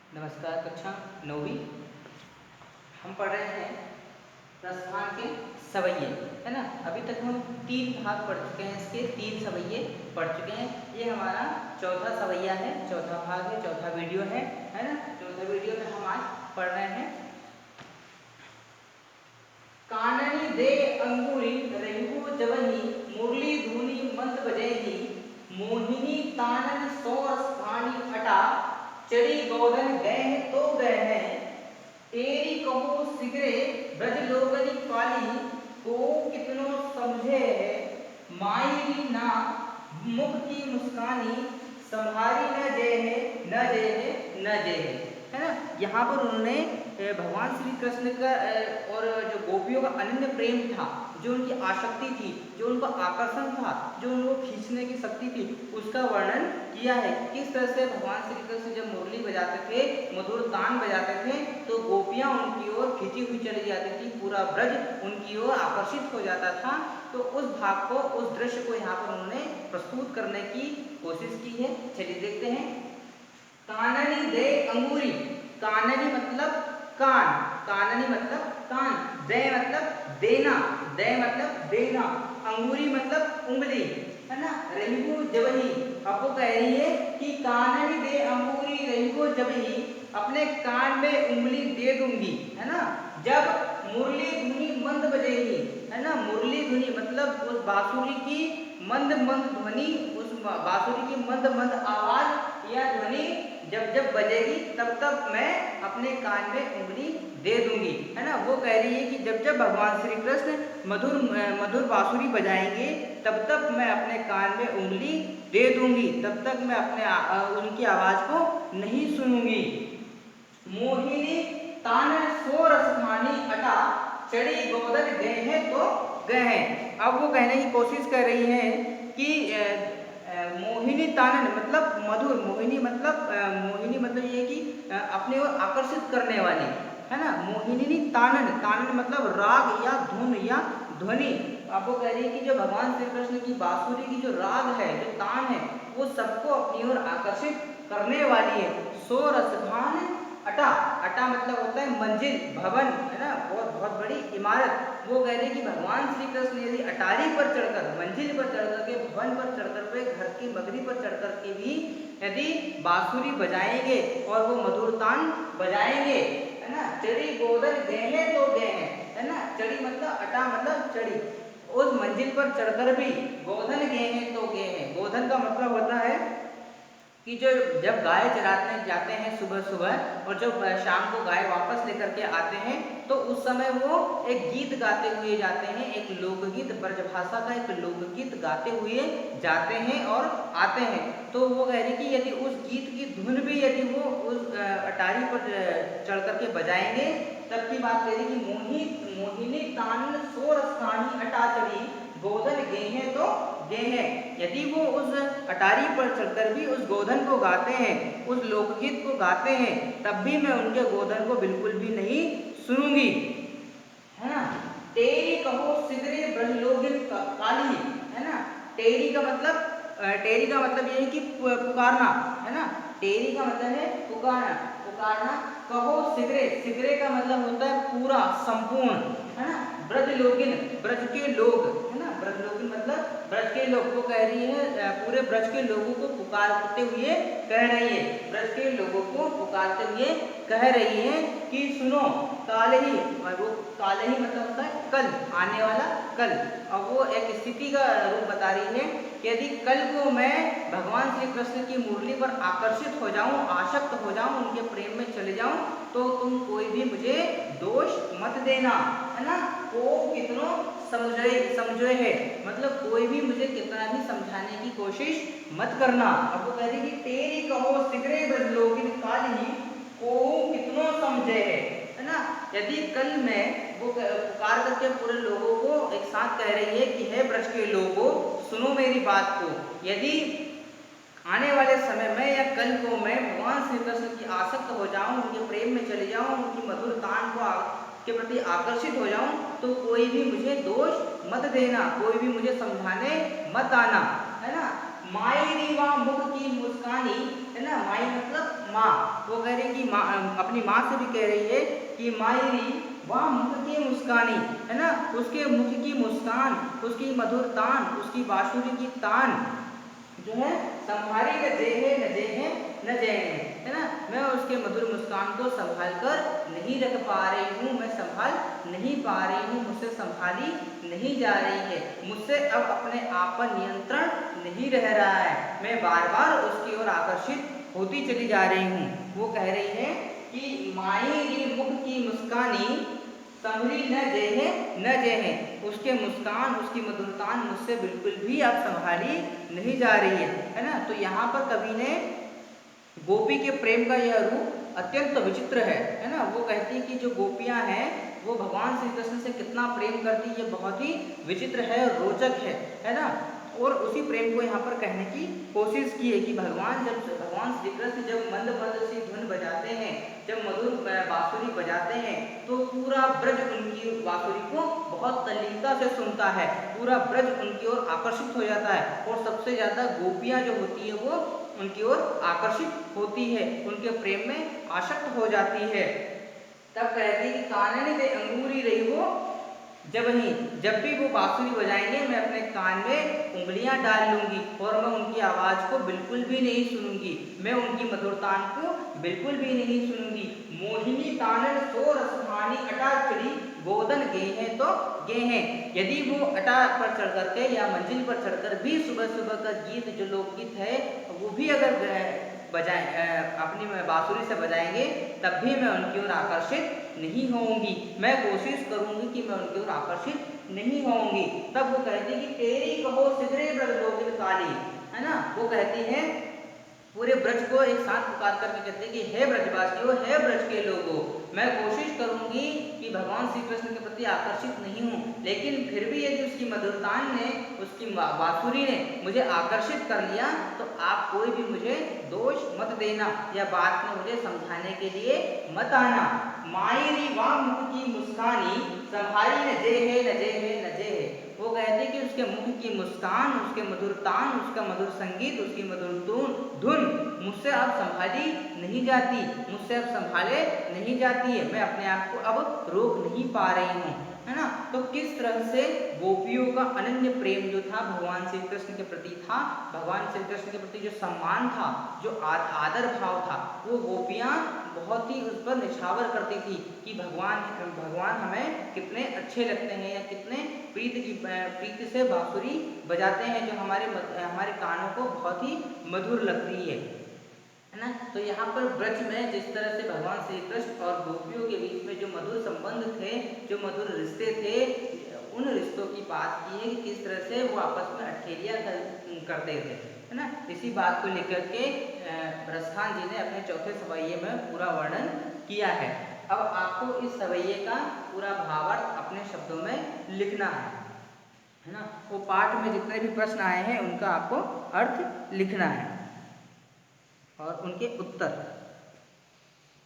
नमस्कार। कक्षा 9वीं हम पढ़ रहे हैं प्रस्थान के सवैये, है ना। अभी तक हम 3 भाग पढ़ चुके हैं, इसके 3 सवैये पढ़ चुके हैं। ये हमारा चौथा सवैया है, चौथा भाग है, चौथा वीडियो है ना। चौथा वीडियो में हम आज पढ़ रहे हैं काननी दे अंगूरी रहिबो जवही मुरली धुनी मंद बजेही मोहिनी तानन सोर स्थानी अटा चढ़ी गोधन गए तो गए हैं तेरी कहो सिगरे ब्रज लोगनी काली को कितनो समझे है माई ना मुख की मुस्कानी संभारी न जय है न जय है न जय है ना। यहाँ पर उन्होंने भगवान श्री कृष्ण का और जो गोपियों का अनन्य प्रेम था, जो उनकी आसक्ति थी, जो उनका आकर्षण था, जो उनको खींचने की शक्ति थी, उसका वर्णन किया है। किस तरह से भगवान श्री कृष्ण जब मुरली बजाते थे, मधुर तान बजाते थे, तो गोपियां उनकी ओर खींची हुई चली जाती थी, पूरा ब्रज उनकी ओर आकर्षित हो जाता था। तो उस भाग को, उस दृश्य को यहाँ पर उन्होंने प्रस्तुत करने की कोशिश की है। चलिए देखते हैं। काननी दे अंगूरी, काननी मतलब कान, काननी मतलब कान, दे मतलब देना, दे मतलब देना, अंगूरी मतलब उंगली, है ना। रहीबो जबही, अब वो कह रही है कि काननी दे अंगूरी रहीबो जबही, अपने कान में उंगली दे दूंगी, है ना, जब मुरली धुनी मंद बजेगी, है ना। मुरली धुनी मतलब उस बांसुरी की मंद मंद ध्वनि, उस बांसुरी की मंद मंद आवाज या ध्वनि जब जब बजेगी तब तब मैं अपने कान में उंगली दे दूंगी, है ना। वो कह रही है कि जब जब भगवान श्री कृष्ण मधुर मधुर बांसुरी बजाएंगे तब तब मैं अपने कान में उंगली दे दूंगी, तब तक मैं अपने उनकी आवाज को नहीं सुनूंगी। मोहिनी तान सो रसधानी अटा चढ़ी गोदन गए हैं तो गए हैं। अब वो कहने की कोशिश कर रही है कि मोहिनी तानन मतलब मधुर, मोहिनी मतलब ये कि अपने ओर आकर्षित करने वाली, है ना। मोहिनी तानन, तानन मतलब राग या धुन या ध्वनि। आपको कह रही है कि जो भगवान श्री कृष्ण की बांसुरी की जो राग है, जो तान है, वो सबको अपनी ओर आकर्षित करने वाली है। सो रसधान अटा, अटा मतलब होता है मंजिल, भवन, है ना, बहुत बहुत बड़ी इमारत। वो कह रहे कि भगवान श्री कृष्ण यदि अटारी पर चढ़कर, मंजिल पर चढ़कर के, भवन पर चढ़कर के, घर की मगरी पर चढ़कर के भी यदि बांसुरी बजाएंगे और वो मधुर तान बजाएंगे, है ना। चढ़ी गोदन गए तो गए हैं, है ना। चढ़ी मतलब अटा मतलब चढ़ी, उस मंजिल पर चढ़कर भी गोधन गए हैं तो गए हैं। गोधन का मतलब होता है कि जो जब गाय चराने जाते हैं सुबह सुबह और जब शाम को गाय वापस लेकर के आते हैं तो उस समय वो एक गीत गाते हुए जाते हैं, एक लोकगीत, ब्रजभाषा का एक लोकगीत गाते हुए जाते हैं और आते हैं। तो वो कह रही कि यदि उस गीत की धुन भी यदि वो उस अटारी पर चढ़ करके बजाएंगे तब की बात कह रही कि मोहिनी तान सोर स्थानी अटा चढ़ी गोधन गे हैं तो गे हैं। यदि वो उस अटारी पर चढ़कर भी उस गोधन को गाते हैं, उस लोकगीत को गाते हैं, तब भी मैं उनके गोधन को बिल्कुल भी नहीं सुनूंगी, है ना। तेरी कहो सिगरे ब्रजलोगिन काली, है ना। टेरी का मतलब ये है कि पुकारना, है ना। टेरी का मतलब है पुकारना, पुकारना। कहो सिगरे, सिगरे का मतलब होता है पूरा, संपूर्ण, है ना। ब्रजलोगिन, ब्रज के लोग, है ना। ब्रजलोगिन मतलब ब्रज के लोग। वो कह रही है पूरे ब्रज के लोगों को पुकारते हुए कह रही है, ब्रज के लोगों को पुकारते हुए कह रही है कि सुनो काल ही, और वो काल ही मतलब होता है कल, आने वाला कल। अब वो एक स्थिति का रूप बता रही है कि यदि कल को मैं भगवान श्री कृष्ण की मुरली पर आकर्षित हो जाऊं, आसक्त हो जाऊं, उनके प्रेम में चले जाऊं, तो तुम कोई भी मुझे दोष मत देना, है ना। को कितनो समझे है मतलब कोई भी मुझे कितना भी समझाने की कोशिश मत करना। अब वो कह रही कि तेरी कहो सिगरे ब्रजलोगिन काली को कितनो समझे है ना। यदि कल मैं वो पुकार करके पूरे लोगों को एक साथ कह रही है कि हे ब्रज के लोगों सुनो मेरी बात को, यदि आने वाले समय में या कल को मैं भगवान श्री कृष्ण की आसक्त हो जाऊं, उनके प्रेम में चले जाऊं, उनकी मधुर तान को के प्रति आकर्षित हो जाऊं, तो कोई भी मुझे दोष मत देना, कोई भी मुझे समझाने मत आना, है ना। माई रीवा मुख की मुस्कानी, है ना, माई मतलब माँ। वो कह रही कि माँ अपनी माँ से भी कह रही है कि मायरी वह मुख की मुस्कानी, है ना, उसके मुख की मुस्कान, उसकी मधुर तान, उसकी बांसुरी की तान जो है संभारी न जेहे न जेहे न जेहे, है ना, मैं उसके मधुर मुस्कान को संभाल कर नहीं रख पा रही हूँ, मैं संभाल नहीं पा रही हूँ, मुझसे संभाली नहीं जा रही है, मुझसे अब अपने आप पर नियंत्रण नहीं रह रहा है, मैं बार बार उसकी ओर आकर्षित होती चली जा रही हूँ। वो कह रही है कि माई मुख की मुस्कानी संभली न जेहे न जेहे, उसके मुस्कान, उसकी मधुरतान मुझसे बिल्कुल भी अब संभाली नहीं जा रही है ना। तो यहाँ पर कवि ने गोपी के प्रेम का यह रूप अत्यंत विचित्र है ना। वो कहती है कि जो गोपियाँ हैं वो भगवान श्री कृष्ण से कितना प्रेम करती है, ये बहुत ही विचित्र है, रोचक है ना। और उसी प्रेम को यहाँ पर कहने की कोशिश की है कि भगवान श्री कृष्ण जब मंद मंद सी धुन बजाते हैं, जब मधुर बांसुरी बजाते हैं, तो पूरा ब्रज उनकी बांसुरी को बहुत तल्लीनता से सुनता है, पूरा ब्रज उनकी ओर आकर्षित हो जाता है, और सबसे ज्यादा गोपियां जो होती है वो उनकी ओर आकर्षित होती है, उनके प्रेम में आसक्त हो जाती है। तब कहती कि कानन दे अंगूरी रही हो जब भी वो बांसुरी बजाएंगे मैं अपने कान में उंगलियां डाल लूंगी और मैं उनकी आवाज को बिल्कुल भी नहीं सुनूंगी, मैं उनकी मधुरतान को बिल्कुल भी नहीं सुनूंगी। मोहिनी तानन सो रसधानी अटा चढ़ी गोदन गे हैं तो गे हैं। यदि वो अटा पर चढ़ करके या मंजिल पर चढ़कर भी सुबह सुबह का गीत जो लोकगीत है वो भी अगर बजाए अपनी बांसुरी से बजाएंगे तब भी मैं उनकी ओर आकर्षित नहीं होंगी, मैं कोशिश करूंगी कि मैं उनकी ओर आकर्षित नहीं होंगी। तब वो कहती है कि तेरी कहो सिदरे ब्रज लोकिन काली, है ना। वो कहती है पूरे ब्रज को एक साथ पुकार करके कहते हैं कि हे ब्रजवासियों, हे ब्रज के लोगों, मैं कोशिश करूंगी कि भगवान श्री कृष्ण के प्रति आकर्षित नहीं हूँ, लेकिन फिर भी यदि उसकी मधुरतान ने, उसकी बांसुरी ने मुझे आकर्षित कर लिया तो आप कोई भी मुझे दोष मत देना या बात में मुझे समझाने के लिए मत आना। मायरी वाह मुख की मुस्कानी संभारी न जे है न जे है न जे है। वो कहते कि उसके मुख की मुस्कान, उसके मधुर तान, उसका मधुर संगीत, उसकी मधुर धुन मुझसे अब संभाली नहीं जाती, मुझसे अब संभाले नहीं जाती है, मैं अपने आप को अब रोक नहीं पा रही हूँ, है ना। तो किस तरह से गोपियों का अनन्य प्रेम जो था भगवान श्री कृष्ण के प्रति था, भगवान श्री कृष्ण के प्रति जो सम्मान था, जो आदर भाव था, वो गोपियाँ बहुत ही उस पर निछावर करती थी कि भगवान हमें कितने अच्छे लगते हैं या कितने प्रीति से बांसुरी बजाते हैं जो हमारे कानों को बहुत ही मधुर लगती है ना। तो यहाँ पर ब्रज में जिस तरह से भगवान श्री कृष्ण और गोपियों के बीच में जो मधुर संबंध थे, जो मधुर रिश्ते थे, उन रिश्तों की बात की है कि किस तरह से वो आपस में अठखेलियाँ करते थे, है ना। इसी बात को लेकर के प्रस्थान जी ने अपने चौथे सवैये में पूरा वर्णन किया है। अब आपको इस सवैये का पूरा भावार्थ अपने शब्दों में लिखना है ना। वो पाठ में जितने भी प्रश्न आए हैं उनका आपको अर्थ लिखना है और उनके उत्तर।